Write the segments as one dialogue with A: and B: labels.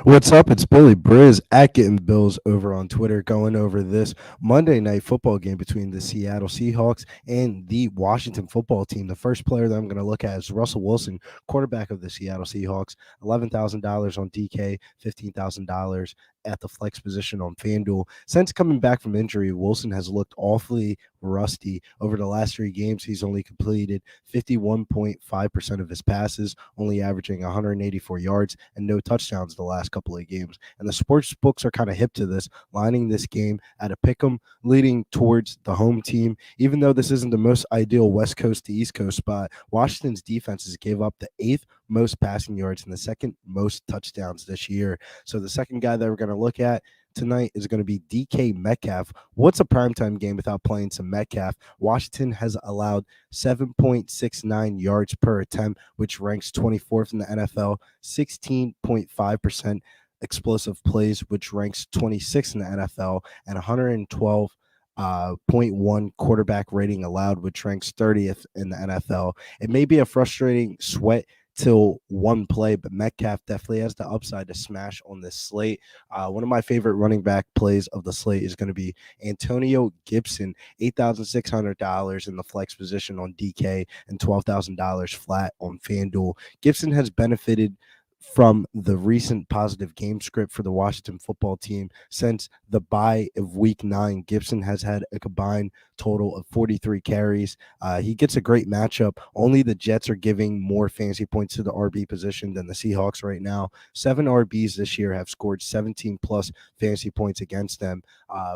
A: What's up? It's Billy Briz at Getting Bills over on Twitter, going over this Monday night football game between the Seattle Seahawks and the Washington football team. The first player that I'm going to look at is Russell Wilson, quarterback of the Seattle Seahawks. $11,000 on DK, $15,000 at the flex position on FanDuel. Since coming back from injury, Wilson has looked awfully rusty. Over the last 3 games, he's only completed 51.5% of his passes, only averaging 184 yards and no touchdowns the last couple of games. And the sports books are kind of hip to this, lining this game at a pick 'em, leading towards the home team. Even though this isn't the most ideal West Coast to East Coast spot, Washington's defenses gave up the 8th most passing yards and the 2nd most touchdowns this year. So the second guy that we're going to look at tonight is going to be DK Metcalf. What's a primetime game without playing some Metcalf? Washington has allowed 7.69 yards per attempt, which ranks 24th in the NFL, 16.5% explosive plays, which ranks 26th in the NFL, and 112.1 quarterback rating allowed, which ranks 30th in the NFL. It may be a frustrating sweat till one play, but Metcalf definitely has the upside to smash on this slate. One of my favorite running back plays of the slate is going to be Antonio Gibson, $8,600 in the flex position on DK and $12,000 flat on FanDuel. Gibson has benefited from the recent positive game script for the Washington football team. Since the bye of week 9, Gibson has had a combined total of 43 carries. He gets a great matchup. Only the Jets are giving more fantasy points to the RB position than the Seahawks right now. 7 RBs this year have scored 17 plus fantasy points against them.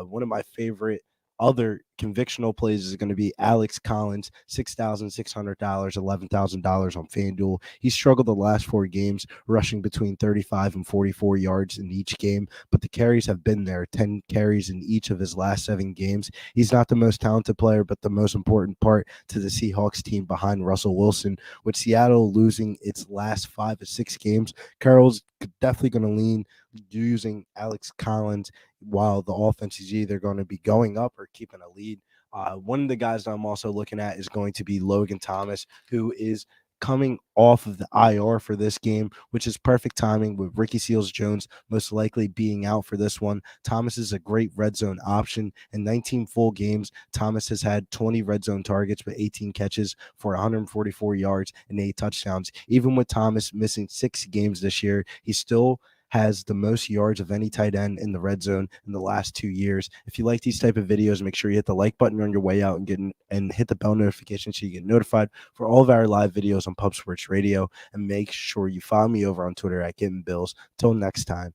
A: One of my favorite other convictional plays is going to be Alex Collins, $6,600, $11,000 on FanDuel. He struggled the last 4 games, rushing between 35 and 44 yards in each game, but the carries have been there, 10 carries in each of his last 7 games. He's not the most talented player, but the most important part to the Seahawks team behind Russell Wilson. With Seattle losing its last 5 or 6 games, Carroll's definitely going to lean using Alex Collins while the offense is either going to be going up or keeping a lead. One of the guys that I'm also looking at is going to be Logan Thomas, who is coming off of the IR for this game, which is perfect timing with Ricky Seals-Jones most likely being out for this one. Thomas is a great red zone option. In 19 full games, Thomas has had 20 red zone targets with 18 catches for 144 yards and 8 touchdowns. Even with Thomas missing 6 games this year, he still has the most yards of any tight end in the red zone in the last 2 years. If you like these type of videos, make sure you hit the like button on your way out and hit the bell notification so you get notified for all of our live videos on Pub Sports Radio. And make sure you follow me over on Twitter at Getting Bills. Till next time.